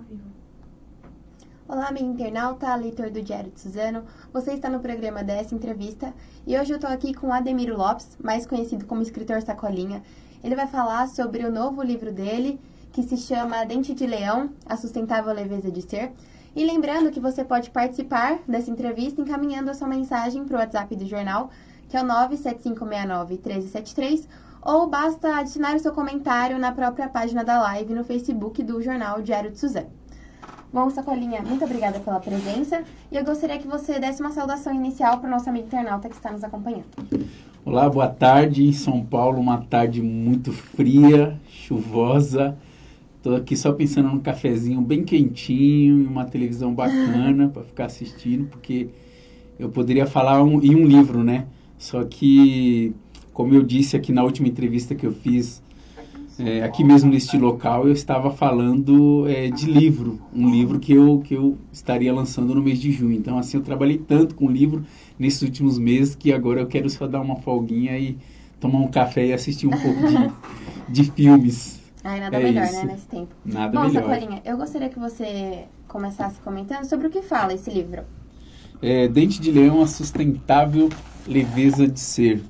ao vivo. Olá, amigo internauta, leitor do Diário de Suzano. Você está no programa dessa entrevista e hoje eu estou aqui com Ademiro Lopes, mais conhecido como escritor Sacolinha. Ele vai falar sobre o novo livro dele, que se chama Dente de Leão, A Sustentável Leveza de Ser. E lembrando que você pode participar dessa entrevista encaminhando a sua mensagem para o WhatsApp do jornal, que é o 97569-1373, ou basta adicionar o seu comentário na própria página da live no Facebook do jornal Diário de Suzano. Bom, Sacolinha, muito obrigada pela presença e eu gostaria que você desse uma saudação inicial para o nosso amigo internauta que está nos acompanhando. Olá, boa tarde. Em São Paulo, uma tarde muito fria, chuvosa. Estou aqui só pensando num cafezinho bem quentinho e uma televisão bacana para ficar assistindo, porque eu poderia falar em um livro, né? Só que, como eu disse aqui na última entrevista que eu fiz, aqui mesmo neste local, eu estava falando de livro, um livro que eu estaria lançando no mês de junho. Então, assim, eu trabalhei tanto com livro nesses últimos meses que agora eu quero só dar uma folguinha e tomar um café e assistir um pouco de filmes. Ai, nada melhor, isso, né, nesse tempo. Nada Bom, melhor. Sacolinha, eu gostaria que você começasse comentando sobre o que fala esse livro. Dente de Leão, A Sustentável Leveza de Ser.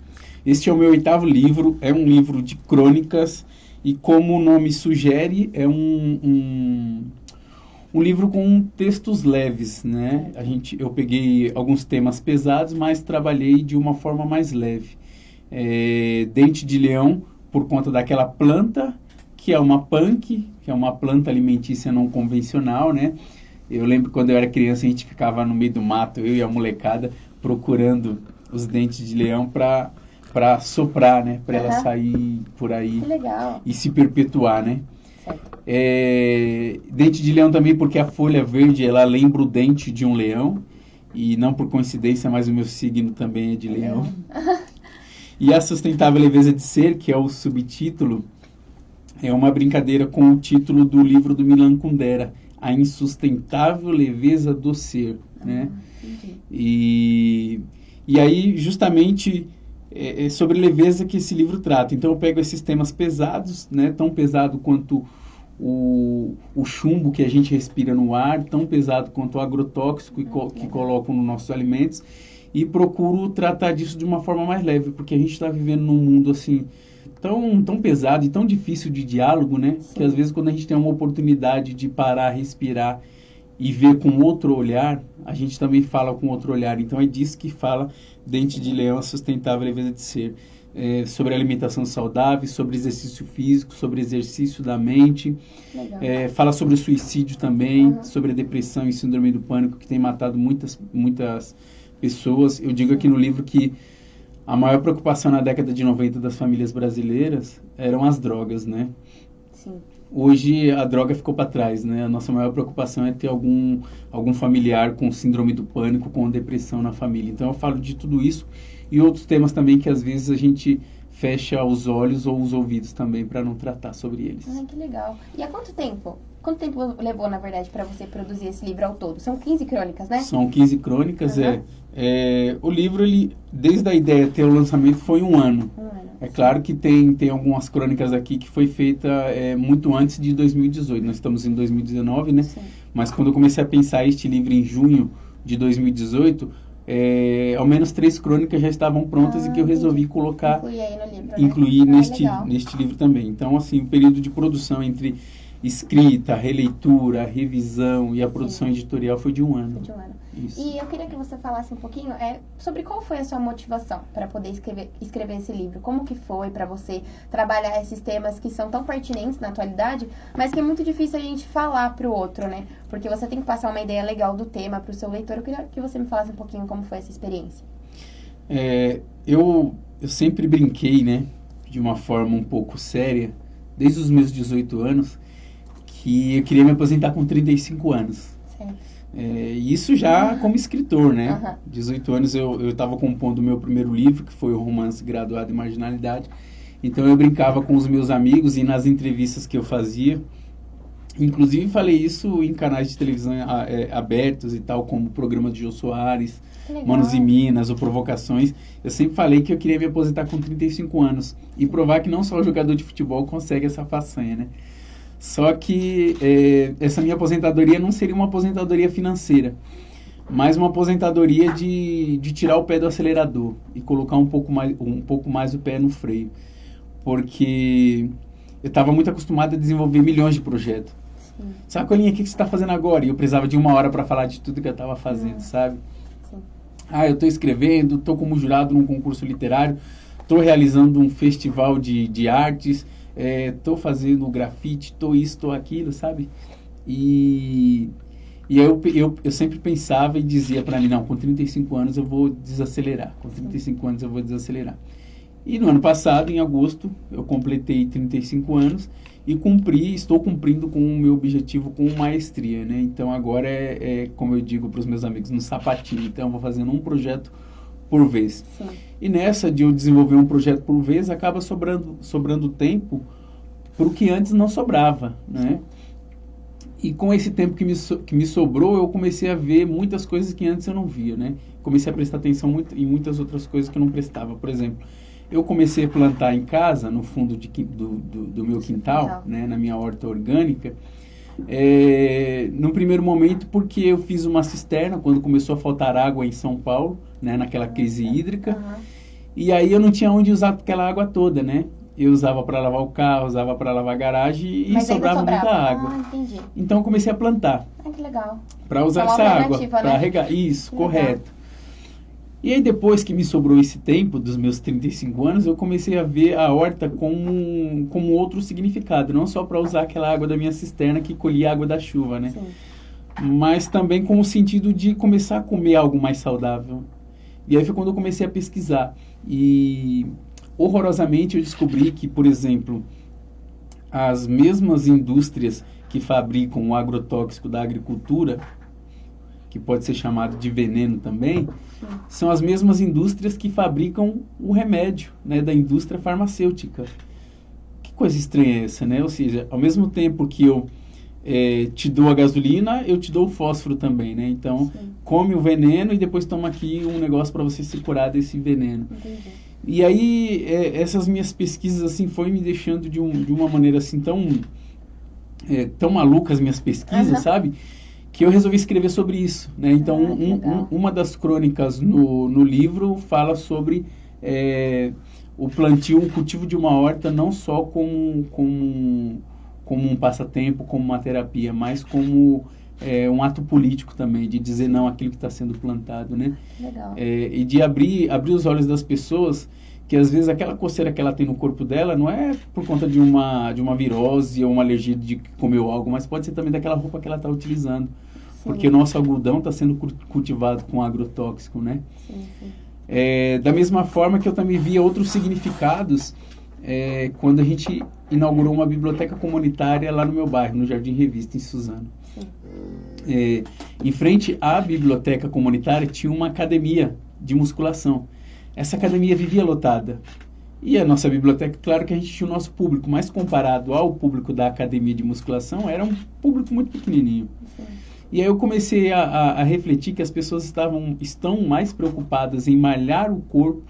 Este é o meu 8º livro, é um livro de crônicas e, como o nome sugere, é um livro com textos leves, né? Eu peguei alguns temas pesados, mas trabalhei de uma forma mais leve. Dente de leão, por conta daquela planta, que é uma punk, que é uma planta alimentícia não convencional, né? Eu lembro quando eu era criança, a gente ficava no meio do mato, eu e a molecada, procurando os dentes de leão para soprar, né? Para ela sair por aí e se perpetuar, né? Dente de leão também porque a folha verde, ela lembra o dente de um leão, e não por coincidência, mas o meu signo também é de leão. E A Sustentável Leveza de Ser, que é o subtítulo, é uma brincadeira com o título do livro do Milan Kundera, A Insustentável Leveza do Ser, né? E aí, justamente, é sobre leveza que esse livro trata. Então, eu pego esses temas pesados, né? Tão pesado quanto o chumbo que a gente respira no ar, tão pesado quanto o agrotóxico que colocam nos nossos alimentos, e procuro tratar disso de uma forma mais leve, porque a gente está vivendo num mundo, assim, tão pesado e tão difícil de diálogo, né? Sim. Que às vezes quando a gente tem uma oportunidade de parar, respirar e ver com outro olhar, a gente também fala com outro olhar. Então é disso que fala Dente de Leão, A Sustentável Leveza de Ser. Sobre alimentação saudável, sobre exercício físico, sobre exercício da mente. Fala sobre o suicídio também, sobre a depressão e síndrome do pânico, que tem matado muitas pessoas. Eu digo aqui no livro que a maior preocupação na década de 90 das famílias brasileiras eram as drogas, né? Sim. Hoje a droga ficou para trás, né? A nossa maior preocupação é ter algum familiar com síndrome do pânico, com depressão na família. Então eu falo de tudo isso e outros temas também que às vezes a gente fecha os olhos ou os ouvidos também para não tratar sobre eles. Ai, que legal. E há quanto tempo? Quanto tempo levou, na verdade, para você produzir esse livro ao todo? São 15 crônicas, né? São 15 crônicas, o livro, desde a ideia até o lançamento, foi um ano. É claro que tem algumas crônicas aqui que foi feita muito antes de 2018. Nós estamos em 2019, né? Sim. Mas quando eu comecei a pensar este livro em junho de 2018, ao menos 3 crônicas já estavam prontas e que eu resolvi colocar, incluir neste livro também. Então, assim, o período de produção entre escrita, releitura, revisão e a produção editorial foi de um ano. Isso. E eu queria que você falasse um pouquinho sobre qual foi a sua motivação para poder escrever esse livro. Como que foi para você trabalhar esses temas que são tão pertinentes na atualidade, mas que é muito difícil a gente falar para o outro, né? Porque você tem que passar uma ideia legal do tema para o seu leitor. Eu queria que você me falasse um pouquinho como foi essa experiência. Eu sempre brinquei, né, de uma forma um pouco séria, desde os meus 18 anos, que eu queria me aposentar com 35 anos. Isso já como escritor, né? 18 anos eu estava compondo o meu primeiro livro, que foi o romance Graduado em Marginalidade. Então eu brincava com os meus amigos e nas entrevistas que eu fazia, inclusive falei isso em canais de televisão abertos e tal, como o programa de Jô Soares, Manos e Minas ou Provocações. Eu sempre falei que eu queria me aposentar com 35 anos e provar que não só o jogador de futebol consegue essa façanha, né? Só que essa minha aposentadoria não seria uma aposentadoria financeira, mas uma aposentadoria de tirar o pé do acelerador e colocar um pouco mais o pé no freio. Porque eu estava muito acostumado a desenvolver milhões de projetos. Sacolinha, o que você está fazendo agora? E eu precisava de 1 hora para falar de tudo que eu estava fazendo, sabe? Sim. Eu estou escrevendo, estou como jurado num concurso literário, estou realizando um festival de artes, estou fazendo grafite, estou isso, estou aquilo, sabe? E eu sempre pensava e dizia para mim, não, com 35 anos eu vou desacelerar, com 35 anos eu vou desacelerar. E no ano passado, em agosto, eu completei 35 anos e estou cumprindo com o meu objetivo com maestria, né? Então agora como eu digo para os meus amigos, no sapatinho. Então eu vou fazendo um projeto por vez. Sim. E nessa de eu desenvolver um projeto por vez, acaba sobrando tempo para o que antes não sobrava, né? E com esse tempo que me sobrou, eu comecei a ver muitas coisas que antes eu não via, né? Comecei a prestar atenção em muitas outras coisas que eu não prestava. Por exemplo, eu comecei a plantar em casa, no fundo do meu quintal, né, na minha horta orgânica, no primeiro momento porque eu fiz uma cisterna quando começou a faltar água em São Paulo, né, naquela crise hídrica, e aí eu não tinha onde usar aquela água toda, né? Eu usava para lavar o carro, usava para lavar a garagem e sobrava muita água. Entendi. Então eu comecei a plantar. Que legal. Para usar essa água, para regar. Isso, correto. E aí depois que me sobrou esse tempo, dos meus 35 anos, eu comecei a ver a horta como outro significado. Não só para usar aquela água da minha cisterna que colhia a água da chuva, né? Sim. Mas também com o sentido de começar a comer algo mais saudável. E aí foi quando eu comecei a pesquisar. E horrorosamente eu descobri que, por exemplo, as mesmas indústrias que fabricam o agrotóxico da agricultura, que pode ser chamado de veneno também, são as mesmas indústrias que fabricam o remédio, né, da indústria farmacêutica. Que coisa estranha é essa, né? Ou seja, ao mesmo tempo que eu te dou a gasolina, eu te dou o fósforo também, né? Então, come o veneno e depois toma aqui um negócio para você se curar desse veneno. Entendi. E aí, essas minhas pesquisas, assim, foi me deixando de uma maneira, assim, tão maluca as minhas pesquisas, sabe? Que eu resolvi escrever sobre isso, né? Então, uma das crônicas no livro fala sobre o plantio, o cultivo de uma horta, não só como um passatempo, como uma terapia, mas como um ato político também, de dizer não àquilo que está sendo plantado, né? Legal. E de abrir os olhos das pessoas, que às vezes aquela coceira que ela tem no corpo dela não é por conta de uma virose ou uma alergia de que comeu algo, mas pode ser também daquela roupa que ela está utilizando. Sim. Porque o nosso algodão está sendo cultivado com agrotóxico, né? Sim. Da mesma forma que eu também via outros significados quando a gente inaugurou uma biblioteca comunitária lá no meu bairro, no Jardim Revista, em Suzano. Em frente à biblioteca comunitária tinha uma academia de musculação. Essa academia vivia lotada. E a nossa biblioteca, claro que a gente tinha o nosso público, mas comparado ao público da academia de musculação, era um público muito pequenininho. Sim. E aí eu comecei a refletir que as pessoas estão mais preocupadas em malhar o corpo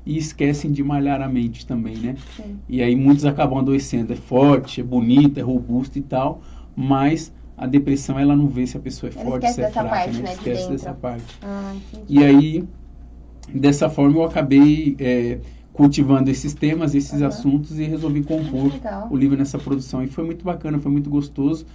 e esquecem de malhar a mente também, né? Sim. E aí muitos acabam adoecendo. É forte, é bonito, é robusto e tal, mas a depressão, ela não vê se a pessoa é forte, se é fraca, parte, né? Esquece dessa parte. E aí, dessa forma, eu acabei cultivando esses temas, esses assuntos, e resolvi compor o livro nessa produção. E foi muito bacana, foi muito gostoso.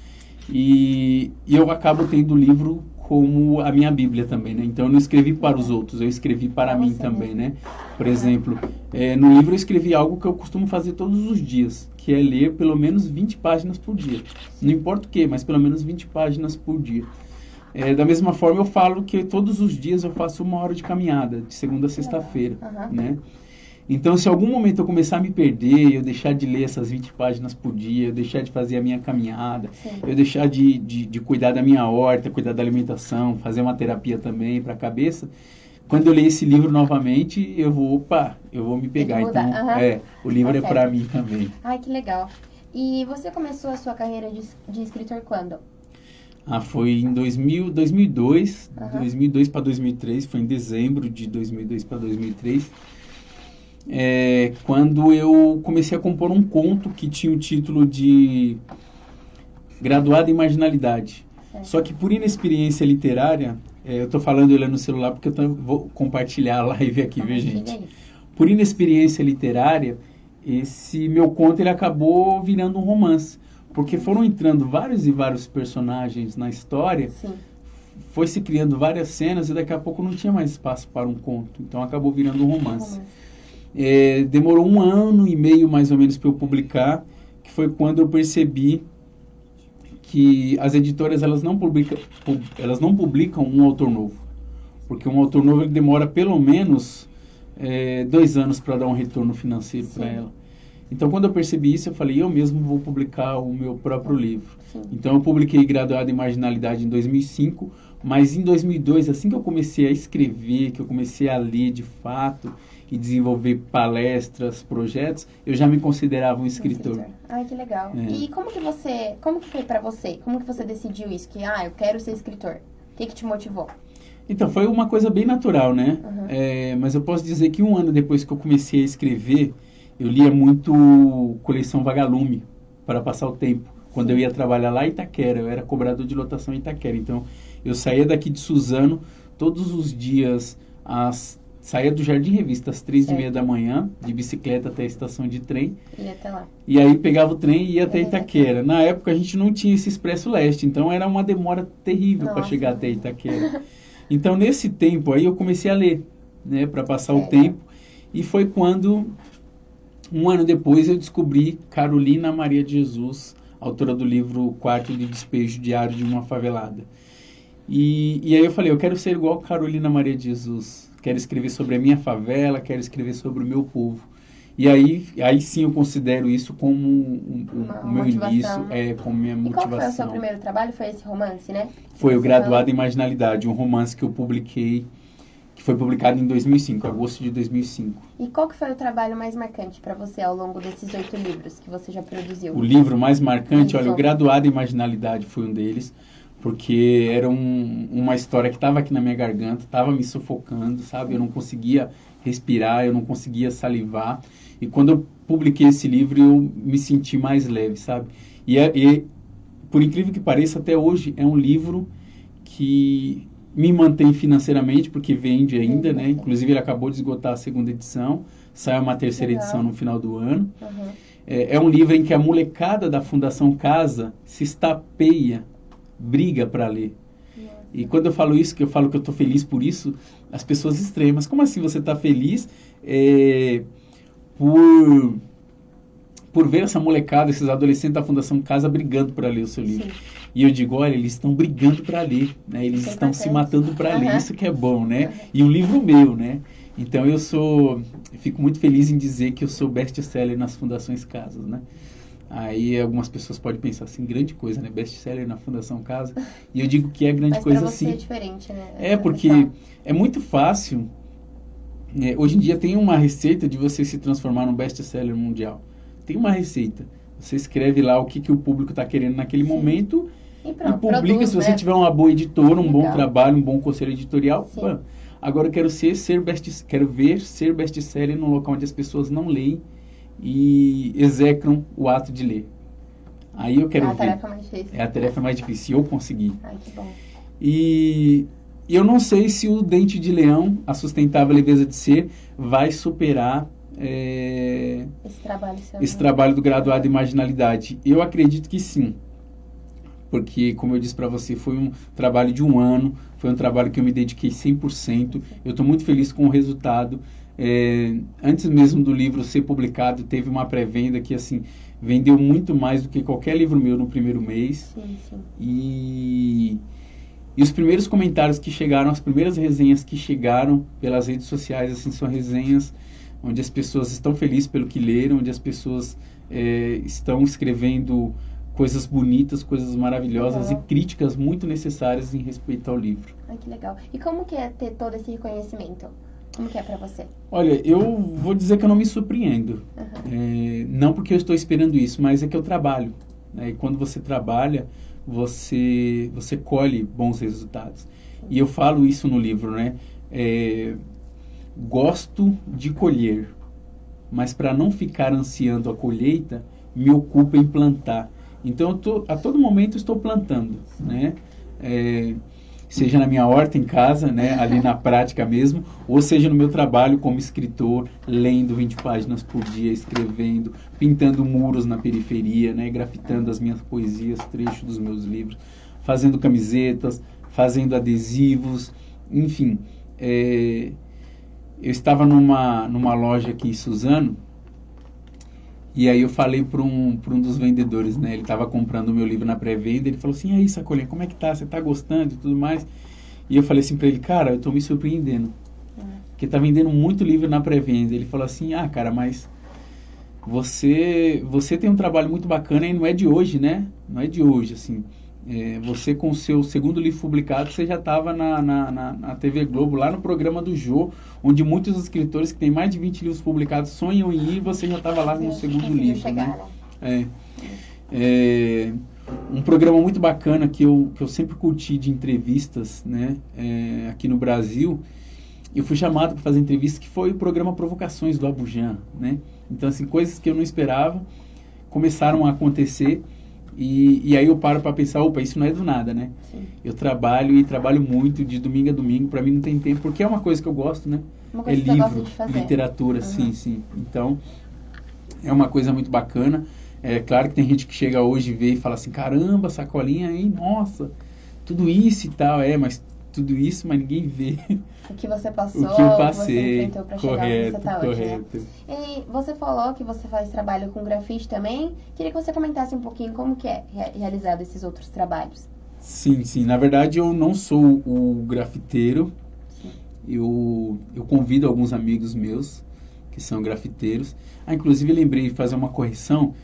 E eu acabo tendo o livro como a minha Bíblia também, né? Então eu não escrevi para os outros, eu escrevi para mim também, né? Por exemplo, no livro eu escrevi algo que eu costumo fazer todos os dias, que é ler pelo menos 20 páginas por dia. Não importa o que, mas pelo menos 20 páginas por dia. Da mesma forma eu falo que todos os dias eu faço 1 hora de caminhada, de segunda a sexta-feira, né? Então, se em algum momento eu começar a me perder, eu deixar de ler essas 20 páginas por dia, eu deixar de fazer a minha caminhada, eu deixar de cuidar da minha horta, cuidar da alimentação, fazer uma terapia também para a cabeça, quando eu ler esse livro novamente, eu vou me pegar. Então, o livro é para mim também. Ai, que legal. E você começou a sua carreira de escritor quando? Foi em 2002 para 2003, foi em dezembro de 2002 para 2003. Quando eu comecei a compor um conto que tinha o título de Graduado em Marginalidade. Certo. Só que por inexperiência literária, eu estou falando olhando no celular porque vou compartilhar a live aqui, viu, gente? Por inexperiência literária, esse meu conto ele acabou virando um romance. Porque foram entrando vários e vários personagens na história, Sim. foi se criando várias cenas e daqui a pouco não tinha mais espaço para um conto. Então acabou virando um romance. Demorou 1 ano e meio mais ou menos para eu publicar, que foi quando eu percebi que as editoras elas não publicam um autor novo. Porque um autor novo ele demora pelo menos 2 anos para dar um retorno financeiro para ela. Então, quando eu percebi isso, eu falei, eu mesmo vou publicar o meu próprio livro. Sim. Então, eu publiquei Graduado em Marginalidade em 2005, mas em 2002, assim que eu comecei a escrever, que eu comecei a ler de fato e desenvolver palestras, projetos, eu já me considerava um escritor. Ai, que legal. E como que foi para você? Como que você decidiu isso? Que, eu quero ser escritor. O que te motivou? Então, foi uma coisa bem natural, né? Mas eu posso dizer que 1 ano depois que eu comecei a escrever, eu lia muito Coleção Vagalume para passar o tempo. Quando eu ia trabalhar lá em Itaquera, eu era cobrador de lotação em Itaquera. Então, eu saía daqui de Suzano todos os dias, saía do Jardim Revista às 3h30 da manhã, de bicicleta até a estação de trem. Ia até lá. E aí pegava o trem e ia até Itaquera. Na época a gente não tinha esse Expresso Leste, então era uma demora terrível para chegar até Itaquera. Então, nesse tempo aí eu comecei a ler, né, para passar o tempo. E foi quando 1 ano depois eu descobri Carolina Maria de Jesus, autora do livro Quarto de Despejo, Diário de uma Favelada. E aí eu falei, eu quero ser igual Carolina Maria de Jesus. Quero escrever sobre a minha favela, quero escrever sobre o meu povo. E aí sim eu considero isso como o meu início, como minha motivação. E qual foi o seu primeiro trabalho? Foi esse romance, né? Foi o Graduado em Marginalidade, um romance que eu publiquei, que foi publicado em 2005, agosto de 2005. E qual que foi o trabalho mais marcante para você ao longo desses 8 livros que você já produziu? O livro mais marcante, olha, o Graduado em Marginalidade foi um deles, porque era uma história que estava aqui na minha garganta, estava me sufocando, sabe? Eu não conseguia respirar, eu não conseguia salivar. E quando eu publiquei esse livro, eu me senti mais leve, sabe? E por incrível que pareça, até hoje é um livro que me mantém financeiramente, porque vende ainda, né? Inclusive, ele acabou de esgotar a 2ª edição, sai uma 3ª edição no final do ano. É um livro em que a molecada da Fundação Casa se estapeia, briga para ler. E quando eu falo isso, que eu falo que eu estou feliz por isso, as pessoas estranham. Mas como assim você está feliz por ver essa molecada, esses adolescentes da Fundação Casa brigando para ler o seu livro? Sim. E eu digo, olha, eles estão brigando para ler, né? Eles estão se matando para ler, isso que é bom, né? E um livro meu, né? Então eu fico muito feliz em dizer que eu sou best-seller nas Fundações Casas, né? Aí algumas pessoas podem pensar assim, grande coisa, né? Best-seller na Fundação Casa. E eu digo que é grande coisa sim. Mas pra você é diferente, né? É porque é muito fácil. Hoje em dia tem uma receita de você se transformar num best-seller mundial. Tem uma receita. Você escreve lá o que o público está querendo naquele momento e publica. Produz, se você tiver uma boa editora, um bom trabalho, um bom conselho editorial. Pô, agora eu quero ver ser best-seller num local onde as pessoas não leem e execram o ato de ler. Aí eu quero ver. É a tarefa mais difícil. É a tarefa mais difícil, eu consegui. Ai, que bom. E eu não sei se o Dente de Leão, A Sustentável Leveza de Ser, vai superar esse trabalho do Graduado em Marginalidade. Eu acredito que sim. Porque, como eu disse para você, foi um trabalho de 1 ano, foi um trabalho que eu me dediquei 100%. Eu estou muito feliz com o resultado. Antes mesmo do livro ser publicado, teve uma pré-venda que, assim, vendeu muito mais do que qualquer livro meu no primeiro mês. Sim. E os primeiros comentários que chegaram, as primeiras resenhas que chegaram pelas redes sociais, assim, são resenhas onde as pessoas estão felizes pelo que leram, onde as pessoas estão escrevendo coisas bonitas, coisas maravilhosas e críticas muito necessárias em respeito ao livro. Ai, que legal. E como que é ter todo esse reconhecimento? Como que é pra você? Olha, eu vou dizer que eu não me surpreendo. Não porque eu estou esperando isso, mas é que eu trabalho. Né? E quando você trabalha, você colhe bons resultados. Sim. E eu falo isso no livro, né? Gosto de colher, mas para não ficar ansiando a colheita, me ocupo em plantar. Então, a todo momento estou plantando, né? Seja na minha horta em casa, né, ali na prática mesmo, ou seja no meu trabalho como escritor, lendo 20 páginas por dia, escrevendo, pintando muros na periferia, né, grafitando as minhas poesias, trechos dos meus livros, fazendo camisetas, fazendo adesivos, enfim. Eu estava numa loja aqui em Suzano, e aí eu falei para um dos vendedores, né? Ele estava comprando o meu livro na pré-venda, ele falou assim, e aí, Sacolinha, como é que tá? Você tá gostando e tudo mais? E eu falei assim para ele, cara, eu tô me surpreendendo. Porque tá vendendo muito livro na pré-venda. Ele falou assim, cara, mas você tem um trabalho muito bacana e não é de hoje, né? Não é de hoje, assim. Você com o seu segundo livro publicado, você já estava na TV Globo, lá no programa do Jô, onde muitos escritores que têm mais de 20 livros publicados sonham em ir, você já estava lá no segundo livro. Chegar, né? Um programa muito bacana que eu sempre curti de entrevistas, né, aqui no Brasil. Eu fui chamado para fazer entrevista, que foi o programa Provocações do Abujam, né? Então, assim, coisas que eu não esperava começaram a acontecer. E aí eu paro para pensar, opa, isso não é do nada, né? Sim. Eu trabalho muito, de domingo a domingo, para mim não tem tempo, porque é uma coisa que eu gosto, né? Uma coisa que livro, você gosta de fazer. Literatura, sim. Então, é uma coisa muito bacana. É claro que tem gente que chega hoje e vê e fala assim, caramba, Sacolinha, hein, nossa, tudo isso e tal, mas tudo isso, mas ninguém vê. O que você passou, o que eu passei, o que você enfrentou para chegar onde você está hoje, né? E você falou que você faz trabalho com grafite também. Queria que você comentasse um pouquinho como que é realizado esses outros trabalhos. Sim. Na verdade, eu não sou o grafiteiro. Eu convido alguns amigos meus que são grafiteiros. Inclusive, lembrei de fazer uma correção.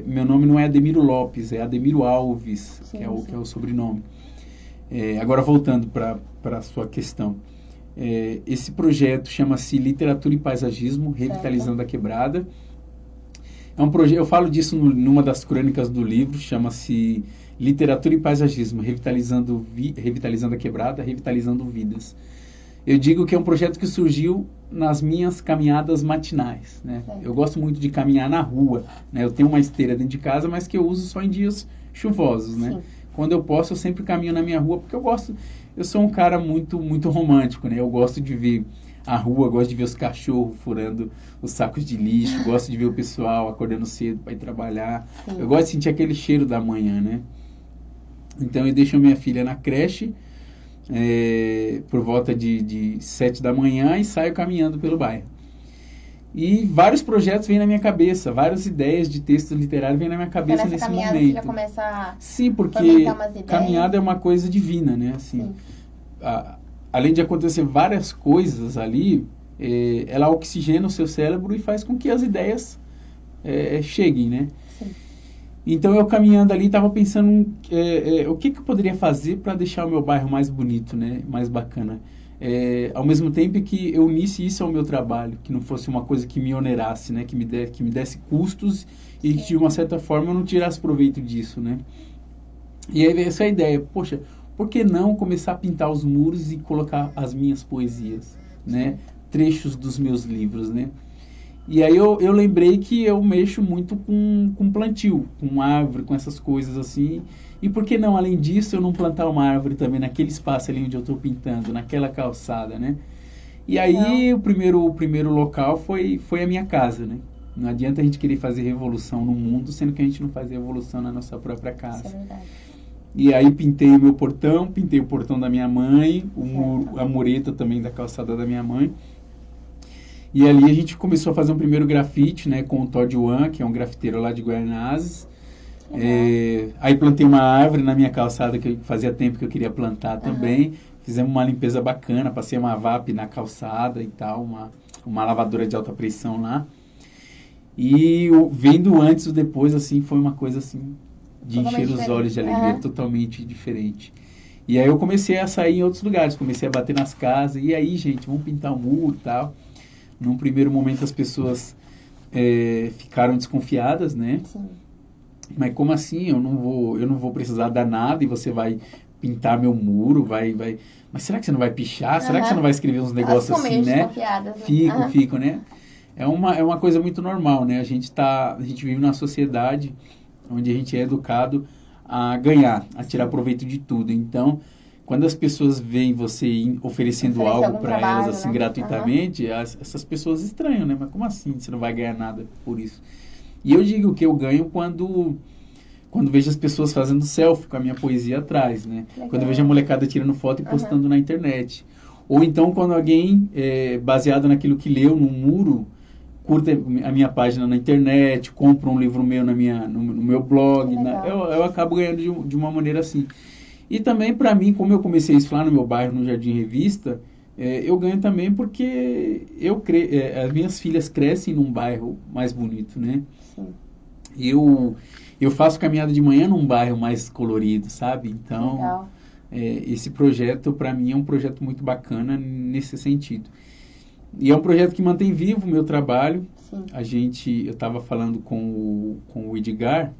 Meu nome não é Ademiro Lopes, é Ademiro Alves, que é o sobrenome. Agora, voltando para a sua questão. Esse projeto chama-se Literatura e Paisagismo, Revitalizando a Quebrada. É um projeto, eu falo disso numa das crônicas do livro, chama-se Literatura e Paisagismo, Revitalizando a Quebrada, Revitalizando Vidas. Eu digo que é um projeto que surgiu nas minhas caminhadas matinais, né? Eu gosto muito de caminhar na rua, né? Eu tenho uma esteira dentro de casa, mas que eu uso só em dias chuvosos, né? Sim. Quando eu posso, eu sempre caminho na minha rua, porque eu sou um cara muito romântico, né? Eu gosto de ver a rua, gosto de ver os cachorros furando os sacos de lixo, gosto de ver o pessoal acordando cedo para ir trabalhar. Sim. Eu gosto de sentir aquele cheiro da manhã, né? Então, eu deixo minha filha na creche, por volta de 7 da manhã e saio caminhando pelo bairro. E vários projetos vêm na minha cabeça, várias ideias de texto literário vêm na minha cabeça nesse momento. Você já começa a Sim, porque umas ideias. Caminhada é uma coisa divina, né? Assim, além de acontecer várias coisas ali, ela oxigena o seu cérebro e faz com que as ideias cheguem, né? Sim. Então, eu caminhando ali, estava pensando o que eu poderia fazer para deixar o meu bairro mais bonito, né? Mais bacana. Ao mesmo tempo que eu unisse isso ao meu trabalho, que não fosse uma coisa que me onerasse, né? Que me desse custos e que, de uma certa forma, eu não tirasse proveito disso, né? E aí veio essa ideia, poxa, por que não começar a pintar os muros e colocar as minhas poesias, né? Trechos dos meus livros, né? E aí eu lembrei que eu mexo muito com plantio, com árvore, com essas coisas assim. E por que não, além disso, eu não plantar uma árvore também naquele espaço ali onde eu estou pintando, naquela calçada, né? E aí o primeiro local foi a minha casa, né? Não adianta a gente querer fazer revolução no mundo, sendo que a gente não faz revolução na nossa própria casa. Isso é verdade. E aí pintei o meu portão, pintei o portão da minha mãe, a mureta também da calçada da minha mãe. E ali a gente começou a fazer um primeiro grafite, né, com o Todd Wan, que é um grafiteiro lá de Guaianazes. Aí plantei uma árvore na minha calçada que fazia tempo que eu queria plantar também. Fizemos uma limpeza bacana, passei uma VAP na calçada e tal, uma lavadora de alta pressão lá. E vendo o antes e o depois, assim, foi uma coisa assim de encher os olhos de alegria, totalmente diferente. E aí eu comecei a sair em outros lugares, comecei a bater nas casas, e aí, gente, vamos pintar o muro e tal. Num primeiro momento as pessoas ficaram desconfiadas, né? Sim. Mas como assim? Eu não vou precisar dar nada e você vai pintar meu muro, vai... Mas será que você não vai pichar? Será que você não vai escrever uns negócios assim, né? Fico, né? É uma coisa muito normal, né? A gente vive numa sociedade onde a gente é educado a ganhar, a tirar proveito de tudo. Então, quando as pessoas veem você oferecendo algo para elas assim, né? Gratuitamente, essas pessoas estranham, né? Mas como assim você não vai ganhar nada por isso? E eu digo que eu ganho quando vejo as pessoas fazendo selfie com a minha poesia atrás, né? Quando eu vejo a molecada tirando foto e postando na internet. Ou então quando alguém, baseado naquilo que leu num muro, curta a minha página na internet, compra um livro meu no meu blog. Eu acabo ganhando de uma maneira assim. E também, para mim, como eu comecei isso lá no meu bairro, no Jardim Revista, eu ganho também porque as minhas filhas crescem num bairro mais bonito, né? Sim. Eu faço caminhada de manhã num bairro mais colorido, sabe? Então, esse projeto, para mim, é um projeto muito bacana nesse sentido. E é um projeto que mantém vivo o meu trabalho. Sim. Eu estava falando com o Edgar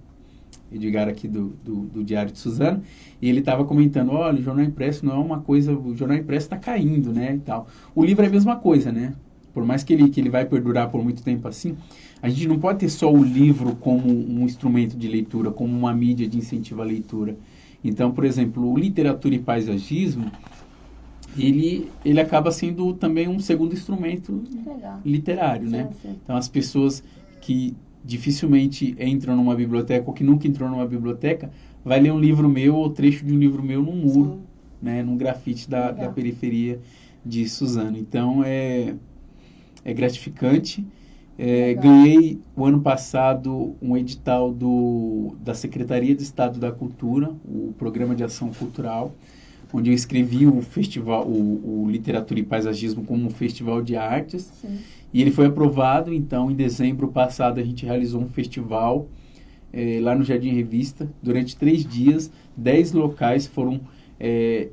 aqui do Diário de Suzano, e ele estava comentando, olha, o jornal impresso não é uma coisa, o jornal impresso está caindo, né, e tal. O livro é a mesma coisa, né? Por mais que ele vai perdurar por muito tempo assim, a gente não pode ter só o livro como um instrumento de leitura, como uma mídia de incentivo à leitura. Então, por exemplo, o Literatura e Paisagismo, ele acaba sendo também um segundo instrumento literário, sim, né? Sim. Então, as pessoas que dificilmente entram numa biblioteca ou que nunca entrou numa biblioteca, vai ler um livro meu ou trecho de um livro meu num muro, né? Num grafite da periferia de Suzano. Então, é gratificante. Ganhei o ano passado um edital da Secretaria de Estado da Cultura, o Programa de Ação Cultural, onde eu escrevi o festival, o Literatura e Paisagismo como um festival de artes. Sim. E ele foi aprovado. Então, em dezembro passado, a gente realizou um festival lá no Jardim Revista. Durante 3 dias, 10 locais foram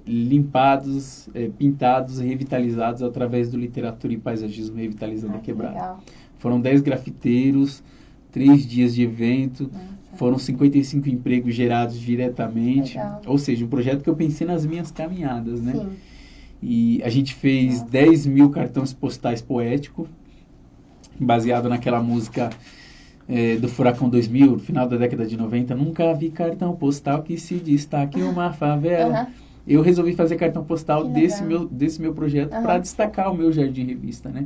limpados, pintados e revitalizados através do Literatura e Paisagismo Revitalizando a Quebrada. Legal. Foram 10 grafiteiros, 3 dias de evento. Nossa. Foram 55 empregos gerados diretamente. Legal. Ou seja, um projeto que eu pensei nas minhas caminhadas, né? Sim. E a gente fez 10 mil cartões postais poéticos, baseado naquela música do Furacão 2000, no final da década de 90. Nunca vi cartão postal que se destaque em uma favela. Eu resolvi fazer cartão postal desse meu projeto para destacar o meu Jardim Revista, né?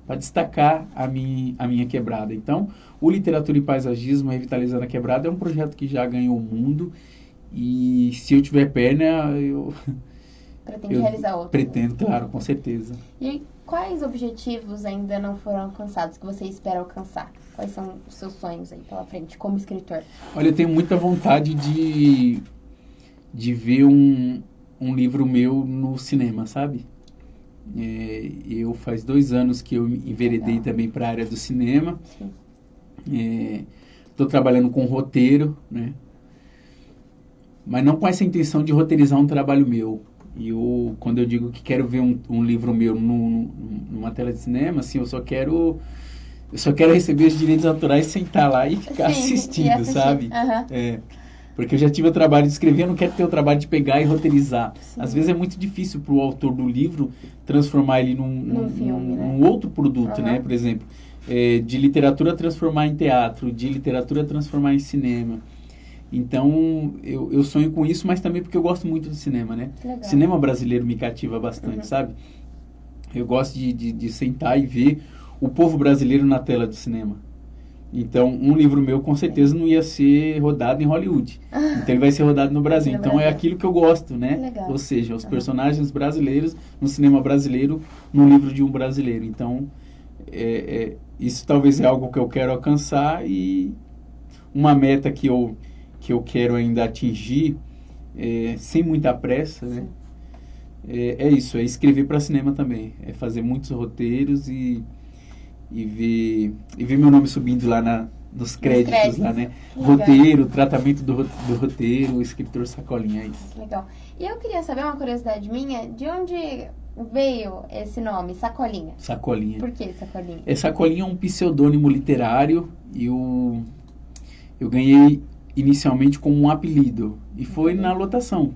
Para destacar a minha quebrada. Então, o Literatura e Paisagismo Revitalizando a Quebrada é um projeto que já ganhou o mundo, e se eu tiver perna, Pretende realizar outro? Pretendo, claro, com certeza. E quais objetivos ainda não foram alcançados que você espera alcançar? Quais são os seus sonhos aí pela frente, como escritor? Olha, eu tenho muita vontade de ver um livro meu no cinema, sabe? Eu faz 2 anos que eu enveredei também para a área do cinema. Estou trabalhando com roteiro, né? Mas não com essa intenção de roteirizar um trabalho meu. Quando eu digo que quero ver um livro meu numa tela de cinema, assim, eu só quero receber os direitos autorais, sentar lá e ficar assistindo, sabe? Porque eu já tive o trabalho de escrever, eu não quero ter o trabalho de pegar e roteirizar. Sim. Às vezes é muito difícil para o autor do livro transformar ele num outro produto, né? Por exemplo, de literatura transformar em teatro, de literatura transformar em cinema. Então, eu sonho com isso, mas também porque eu gosto muito do cinema, né? Legal. Cinema brasileiro me cativa bastante, sabe? Eu gosto de sentar e ver o povo brasileiro na tela do cinema. Então, um livro meu, com certeza, não ia ser rodado em Hollywood. Então, ele vai ser rodado no Brasil. Então, é aquilo que eu gosto, né? Legal. Ou seja, os personagens brasileiros no cinema brasileiro, no livro de um brasileiro. Então, isso talvez é algo que eu quero alcançar, e uma meta que eu quero ainda atingir, sem muita pressa, né? É isso, é escrever para cinema também. É fazer muitos roteiros e ver meu nome subindo lá nos créditos lá, né? Roteiro, tratamento do roteiro, o escritor Sacolinha, é isso. Legal. E eu queria saber, uma curiosidade minha, de onde veio esse nome, Sacolinha? Sacolinha. Por que Sacolinha? Sacolinha é um pseudônimo literário, e eu ganhei inicialmente como um apelido, e foi na lotação.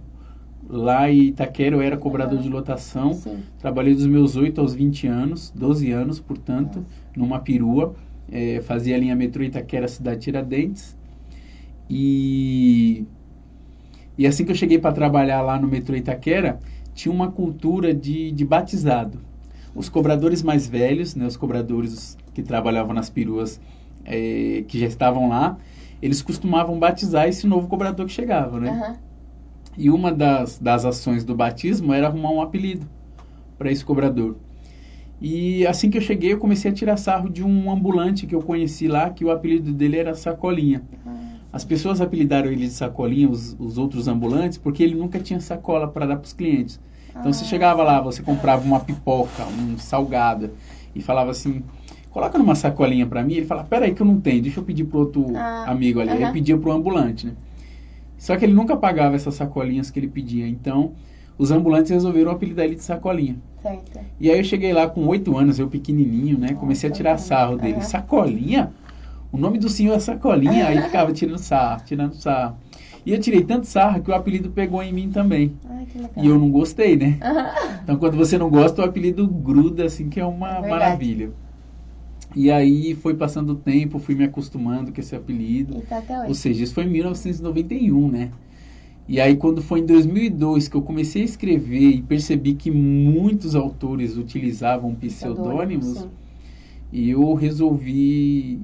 Lá em Itaquera eu era cobrador de lotação. Sim. Trabalhei dos meus 8 aos 20 anos, 12 anos, portanto, numa perua. Fazia a linha metrô Itaquera Cidade Tiradentes. E assim que eu cheguei para trabalhar lá no metrô Itaquera, tinha uma cultura de batizado. Os cobradores mais velhos, né, os cobradores que trabalhavam nas peruas, que já estavam lá, eles costumavam batizar esse novo cobrador que chegava, né? Aham. E uma das ações do batismo era arrumar um apelido para esse cobrador. E assim que eu cheguei, eu comecei a tirar sarro de um ambulante que eu conheci lá, que o apelido dele era Sacolinha. As pessoas apelidaram ele de Sacolinha, os outros ambulantes, porque ele nunca tinha sacola para dar para os clientes. Então você chegava lá, você comprava uma pipoca, um salgado, e falava assim, coloca numa sacolinha para mim. Ele falava, peraí que eu não tenho, deixa eu pedir pro outro amigo ali. Ele pedia pro ambulante, né? Só que ele nunca pagava essas sacolinhas que ele pedia. Então, os ambulantes resolveram apelidar ele de Sacolinha. Certo. E aí eu cheguei lá com 8 anos, eu pequenininho, né? Comecei a tirar sarro dele. Sacolinha? O nome do senhor é Sacolinha? Aí ficava tirando sarro, tirando sarro. E eu tirei tanto sarro que o apelido pegou em mim também. Ai, que legal. E eu não gostei, né? Então, quando você não gosta, o apelido gruda, assim, que é uma verdade. maravilha. E aí foi passando o tempo, fui me acostumando com esse apelido. E tá até Ou hoje. seja, isso foi em 1991, né? E aí quando foi em 2002 que eu comecei a escrever e percebi que muitos autores utilizavam pseudônimos, Sim. e eu resolvi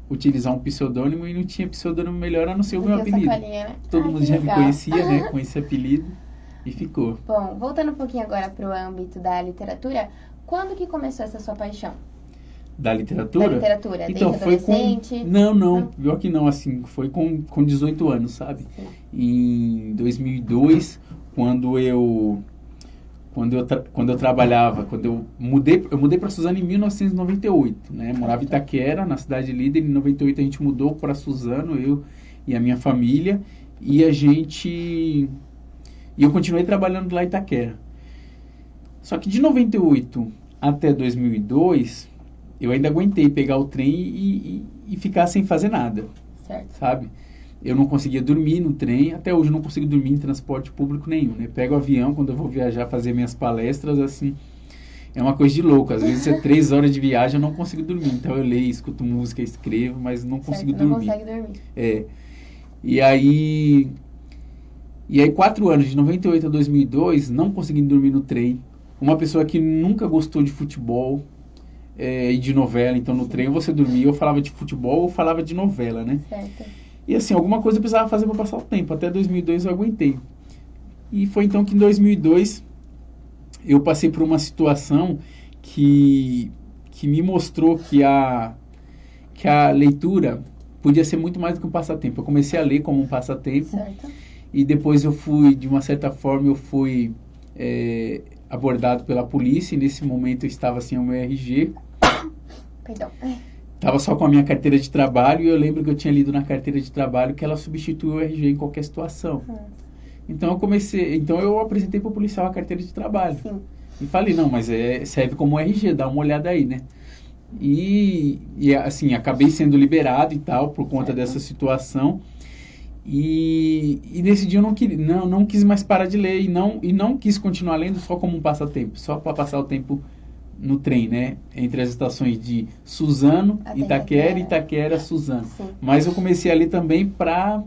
utilizar um pseudônimo e não tinha pseudônimo melhor a não ser o meu Porque apelido. Sacolinha, né? Todo Ai, mundo que já me legal. conhecia, né, com esse apelido e ficou. Bom, voltando um pouquinho agora pro âmbito da literatura, quando que começou essa sua paixão? Da literatura? Da literatura, Então, desde foi adolescente? Não, pior que não, assim, foi com 18 anos, sabe? Sim. Em 2002, quando eu trabalhava, quando eu mudei para Suzano em 1998, né? Morava em Itaquera, na cidade líder. Em 98 a gente mudou para Suzano, eu e a minha família, e eu continuei trabalhando lá em Itaquera. Só que de 98 até 2002, eu ainda aguentei pegar o trem e ficar sem fazer nada, Certo. sabe? Eu não conseguia dormir no trem, até hoje eu não consigo dormir em transporte público nenhum, né? Pego o avião quando eu vou viajar, fazer minhas palestras, assim, é uma coisa de louco. Às vezes é 3 horas de viagem, eu não consigo dormir. Então eu leio, escuto música, escrevo, mas não consigo Certo, não dormir. consegue dormir. É. E aí 4 anos, de 98 a 2002, não conseguindo dormir no trem. Uma pessoa que nunca gostou de futebol e de novela, então no trem você dormia, eu falava de futebol ou falava de novela, né? Certo. E assim, alguma coisa eu precisava fazer para passar o tempo. Até 2002 eu aguentei. E foi então que em 2002 eu passei por uma situação que me mostrou que a leitura podia ser muito mais do que um passatempo. Eu comecei a ler como um passatempo. Certo. E depois eu fui, de uma certa forma, eu fui abordado pela polícia. E nesse momento eu estava sem o meu RG. Perdão. Estava só com a minha carteira de trabalho. E eu lembro que eu tinha lido na carteira de trabalho que ela substitui o RG em qualquer situação. Então eu apresentei para o policial a carteira de trabalho. Sim. E falei, não, mas serve como RG, dá uma olhada aí, né? E assim, acabei sendo liberado e tal, por conta Certo. dessa situação. E nesse dia eu não quis mais parar de ler e não quis continuar lendo só como um passatempo, só para passar o tempo no trem, né? Entre as estações de Suzano, Até Itaquera, Itaquera. Suzano. Sim. Mas eu comecei a ler também para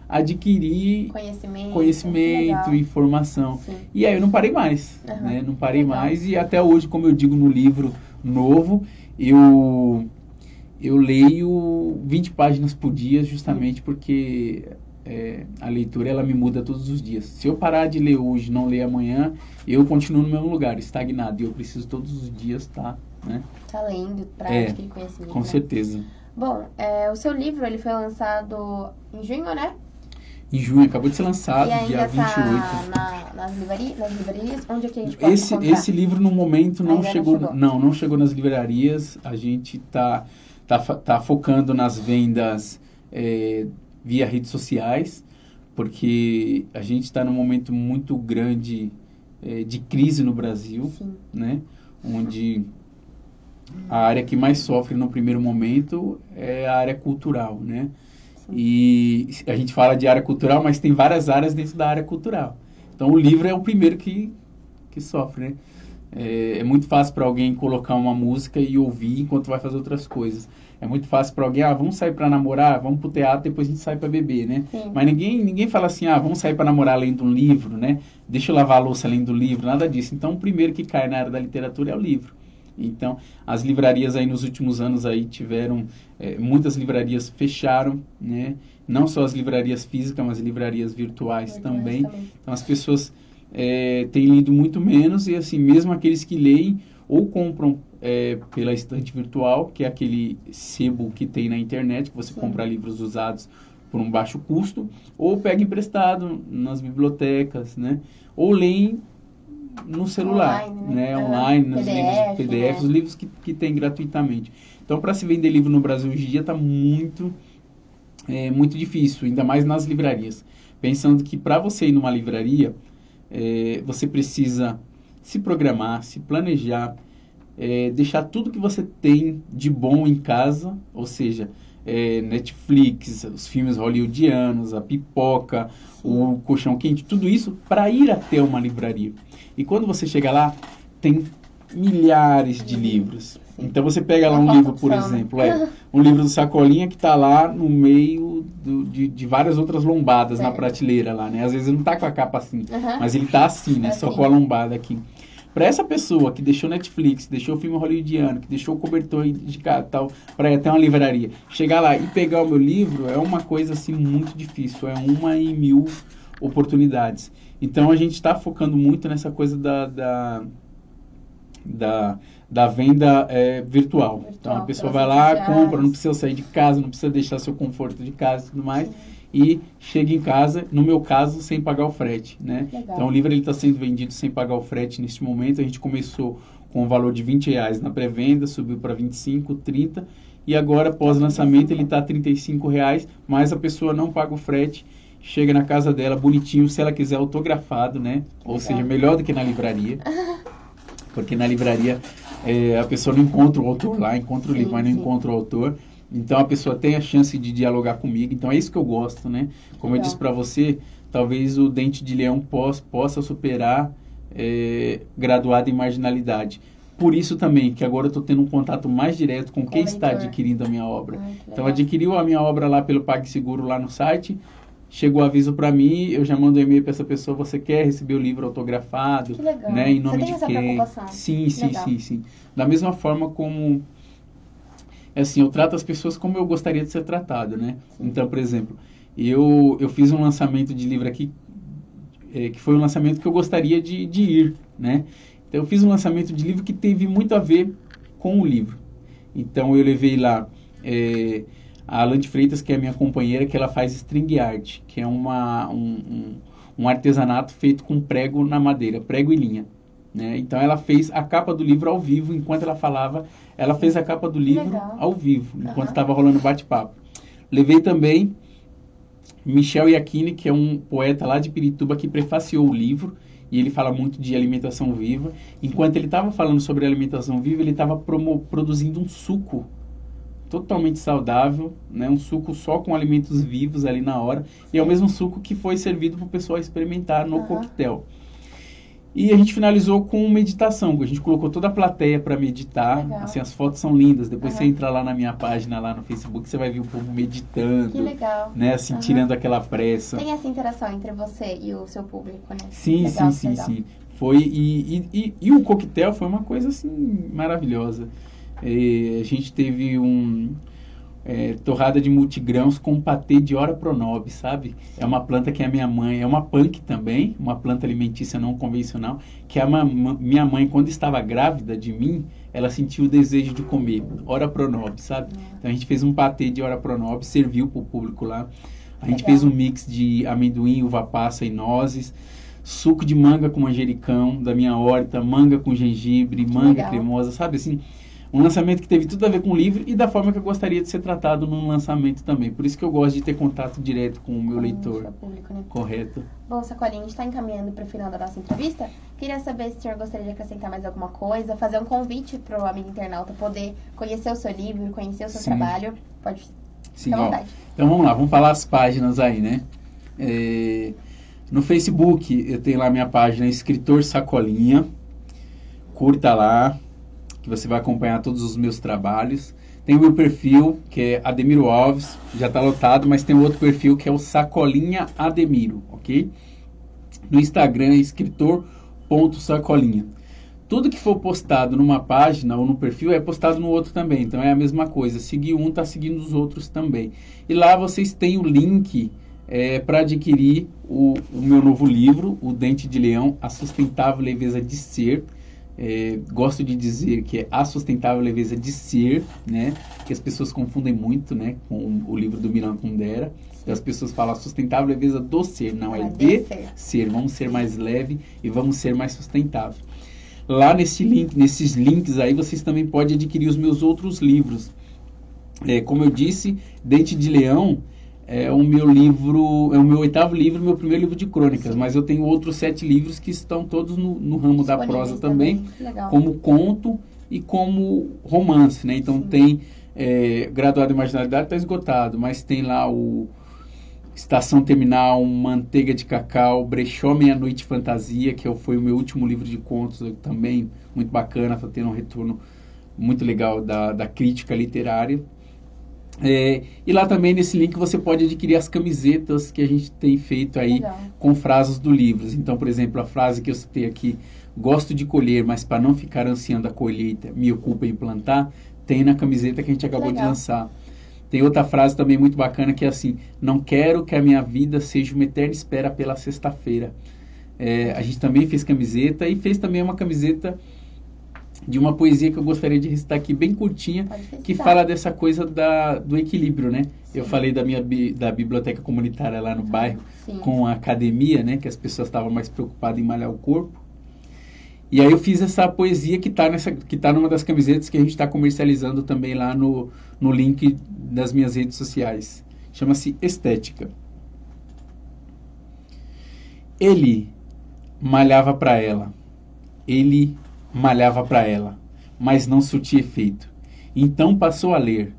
adquirir conhecimento, legal. informação. Sim. E aí eu não parei mais, Aham. né? Não parei Legal. mais e até hoje, como eu digo no livro novo, eu leio 20 páginas por dia justamente porque a leitura ela me muda todos os dias. Se eu parar de ler hoje e não ler amanhã, eu continuo no mesmo lugar, estagnado. E eu preciso todos os dias estar, né? Tá lendo, prática e conhecimento. Com né? certeza. Bom, o seu livro ele foi lançado em junho, né? Em junho, acabou de ser lançado, E ainda dia 28. tá nas livrarias? Onde é que a gente pode encontrar? Esse livro no momento não Ainda não chegou, chegou. não chegou nas livrarias. A gente tá focando nas vendas via redes sociais, porque a gente está num momento muito grande de crise no Brasil, Sim. né? Onde a área que mais sofre no primeiro momento é a área cultural, né? E a gente fala de área cultural, mas tem várias áreas dentro da área cultural. Então o livro é o primeiro que sofre, né? É muito fácil para alguém colocar uma música e ouvir enquanto vai fazer outras coisas. É muito fácil para alguém, vamos sair para namorar, vamos pro teatro, depois a gente sai para beber, né? Sim. Mas ninguém fala assim, vamos sair para namorar lendo um livro, né? Deixa eu lavar a louça lendo o livro, nada disso. Então, o primeiro que cai na área da literatura é o livro. Então, as livrarias aí nos últimos anos aí tiveram, muitas livrarias fecharam, né? Não só as livrarias físicas, mas livrarias virtuais também. Então, as pessoas têm lido muito menos e, assim, mesmo aqueles que leem ou compram pela estante virtual, que é aquele sebo que tem na internet, que você compra livros usados por um baixo custo, ou pega emprestado nas bibliotecas, né? Ou leem no celular, online, nos livros PDF, os livros que tem gratuitamente. Então, para se vender livro no Brasil hoje em dia está muito difícil, ainda mais nas livrarias. Pensando que para você ir numa livraria, você precisa se programar, se planejar, deixar tudo que você tem de bom em casa, ou seja, Netflix, os filmes hollywoodianos, a pipoca, o colchão quente, tudo isso para ir até uma livraria. E quando você chega lá, tem milhares de livros. Então você pega lá um livro, por exemplo, um livro do Sacolinha que está lá no meio de várias outras lombadas na prateleira lá, né? Às vezes ele não está com a capa assim, mas ele está assim, né? Só com a lombada aqui. Para essa pessoa que deixou Netflix, deixou o filme hollywoodiano, que deixou o cobertor de tal, para ir até uma livraria, chegar lá e pegar o meu livro é uma coisa assim muito difícil, é uma em 1000 oportunidades. Então a gente está focando muito nessa coisa da venda virtual. Então a pessoa vai lá, compra, não precisa sair de casa, não precisa deixar seu conforto de casa e tudo mais. E chega em casa, no meu caso, sem pagar o frete, né? Então o livro está sendo vendido sem pagar o frete neste momento. A gente começou com o valor de R$20 na pré-venda, subiu para 25, 30 e agora, pós-lançamento, ele está R$35, mas a pessoa não paga o frete, chega na casa dela bonitinho, se ela quiser autografado, né? Ou seja, melhor do que na livraria, porque na livraria a pessoa não encontra o autor lá, encontra o livro, mas não encontra o autor. Então a pessoa tem a chance de dialogar comigo. Então é isso que eu gosto, né? Como eu disse para você, talvez o Dente de Leão possa superar Graduado em Marginalidade. Por isso também que agora eu estou tendo um contato mais direto com quem está adquirindo a minha obra. Então adquiriu a minha obra lá pelo PagSeguro lá no site, chegou o aviso para mim, eu já mando um e-mail para essa pessoa, você quer receber o livro autografado, né? Em nome de quem? Sim. Da mesma forma como assim, eu trato as pessoas como eu gostaria de ser tratado, né? Então, por exemplo, eu fiz um lançamento de livro aqui, que foi um lançamento que eu gostaria de ir, né? Então, eu fiz um lançamento de livro que teve muito a ver com o livro. Então, eu levei lá a Alan de Freitas, que é a minha companheira, que ela faz string art, que é um artesanato feito com prego na madeira, prego e linha. Né? Então ela fez a capa do livro ao vivo, enquanto ela falava, ela fez a capa do livro ao vivo, enquanto estava rolando bate-papo. Levei também Michel Iacchini, que é um poeta lá de Pirituba, que prefaciou o livro, e ele fala muito de alimentação viva. Enquanto ele estava falando sobre alimentação viva, ele estava produzindo um suco totalmente saudável, né? Um suco só com alimentos vivos ali na hora, e é o mesmo suco que foi servido para o pessoal experimentar no coquetel. E a gente finalizou com meditação. A gente colocou toda a plateia para meditar. Assim, as fotos são lindas. Depois você entra lá na minha página, lá no Facebook, você vai ver o povo meditando. Que legal. Né? Assim, tirando aquela pressa. Tem essa interação entre você e o seu público, né? Sim. Foi, e o coquetel foi uma coisa, assim, maravilhosa. A gente teve torrada de multigrãos com patê de ora pronobis, sabe? É uma planta que a minha mãe, é uma punk também, uma planta alimentícia não convencional, que minha mãe, quando estava grávida de mim, ela sentiu o desejo de comer ora pronobis, sabe? Então a gente fez um patê de ora pronobis, serviu para o público lá. A gente fez um mix de amendoim, uva passa e nozes, suco de manga com manjericão da minha horta, manga com gengibre, manga cremosa, sabe assim? Um lançamento que teve tudo a ver com o livro e da forma que eu gostaria de ser tratado num lançamento também. Por isso que eu gosto de ter contato direto com o meu leitor. Seu público, né? Correto. Bom, Sacolinha, a gente está encaminhando para o final da nossa entrevista. Queria saber se o senhor gostaria de acrescentar mais alguma coisa, fazer um convite para o amigo internauta poder conhecer o seu livro, conhecer o seu trabalho. Pode ficar à vontade. Então vamos lá, vamos falar as páginas aí, né? No Facebook eu tenho lá minha página Escritor Sacolinha. Curta lá, que você vai acompanhar todos os meus trabalhos. Tem o meu perfil, que é Ademiro Alves, já está lotado, mas tem outro perfil que é o Sacolinha Ademiro, ok? No Instagram é escritor.sacolinha. Tudo que for postado numa página ou no perfil é postado no outro também, então é a mesma coisa. Seguir um está seguindo os outros também. E lá vocês têm o link para adquirir o meu novo livro, O Dente de Leão, A Sustentável Leveza de Ser. Gosto de dizer que é A Sustentável Leveza de Ser, né? Que as pessoas confundem muito, né, com o livro do Milan Kundera. Então as pessoas falam a sustentável leveza do ser, não é de ser. Vamos ser mais leve e vamos ser mais sustentável. Lá nesses links aí, vocês também podem adquirir os meus outros livros. Como eu disse, Dente de Leão é o meu livro, é o meu 8º livro, meu primeiro livro de crônicas, mas eu tenho outros 7 livros que estão todos no ramo da prosa também, como conto e como romance, né? Então tem Graduado em Marginalidade, está esgotado, mas tem lá o Estação Terminal, Manteiga de Cacau, Brechó Meia-Noite Fantasia, que foi o meu último livro de contos, também muito bacana, está tendo um retorno muito legal da crítica literária. E lá também nesse link você pode adquirir as camisetas que a gente tem feito aí com frases do livro. Então, por exemplo, a frase que eu citei aqui, gosto de colher, mas para não ficar ansiando a colheita, me ocupa em plantar, tem na camiseta que a gente acabou de lançar. Tem outra frase também muito bacana que é assim, não quero que a minha vida seja uma eterna espera pela sexta-feira. A gente também fez camiseta e fez também uma camiseta de uma poesia que eu gostaria de recitar aqui, bem curtinha, que fala dessa coisa do equilíbrio, né? Sim. Eu falei da biblioteca comunitária lá no bairro, com a academia, né? Que as pessoas estavam mais preocupadas em malhar o corpo. E aí eu fiz essa poesia que tá numa das camisetas que a gente está comercializando também lá no link das minhas redes sociais. Chama-se Estética. Ele malhava para ela. Ele malhava para ela, mas não surtia efeito. Então passou a ler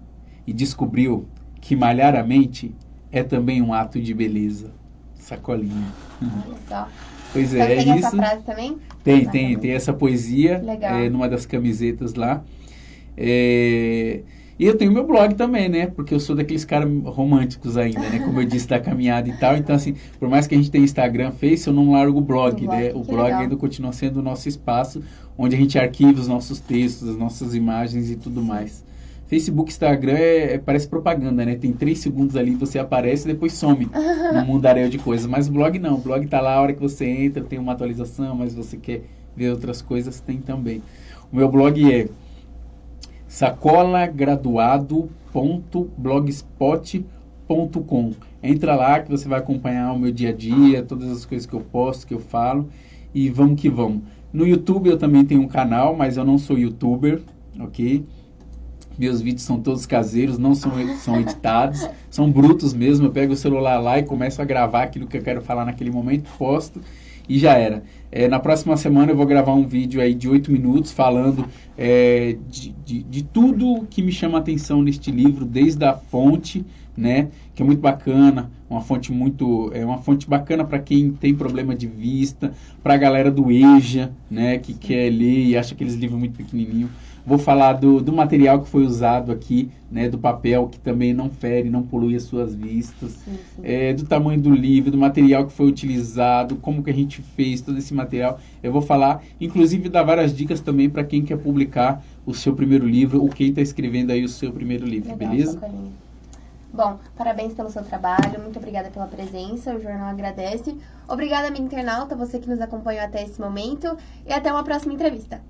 e descobriu que malhar a mente é também um ato de beleza. Sacolinha. Olha só. Pois então, tem isso. Essa frase também? Tem essa poesia numa das camisetas lá. E eu tenho meu blog também, né? Porque eu sou daqueles caras românticos ainda, né? Como eu disse, da caminhada e tal. Então, assim, por mais que a gente tenha Instagram, Face, eu não largo o blog, né? O blog ainda continua sendo o nosso espaço, onde a gente arquiva os nossos textos, as nossas imagens e tudo mais. Facebook, Instagram parece propaganda, né? Tem 3 segundos ali, você aparece e depois some no mundaréu de coisas. Mas o blog não, o blog tá lá a hora que você entra, tem uma atualização, mas você quer ver outras coisas, tem também. O meu blog é sacolagraduado.blogspot.com. Entra lá que você vai acompanhar o meu dia a dia, todas as coisas que eu posto, que eu falo, e vamos que vamos. No YouTube eu também tenho um canal, mas eu não sou youtuber, ok? Meus vídeos são todos caseiros, não são editados, são brutos mesmo. Eu pego o celular lá e começo a gravar aquilo que eu quero falar naquele momento, posto e já era. Na próxima semana eu vou gravar um vídeo aí de 8 minutos falando de tudo que me chama a atenção neste livro, desde a fonte, né, que é muito bacana, uma fonte bacana para quem tem problema de vista, para a galera do EJA, né, que quer ler e acha aqueles livros muito pequenininhos. Vou falar do material que foi usado aqui, né, do papel, que também não fere, não polui as suas vistas, do tamanho do livro, do material que foi utilizado, como que a gente fez todo esse material. Eu vou falar, inclusive, dar várias dicas também para quem quer publicar o seu primeiro livro, ou quem está escrevendo aí o seu primeiro livro, legal, beleza? Sacolinha. Bom, parabéns pelo seu trabalho, muito obrigada pela presença, o jornal agradece. Obrigada, minha internauta, você que nos acompanhou até esse momento, e até uma próxima entrevista.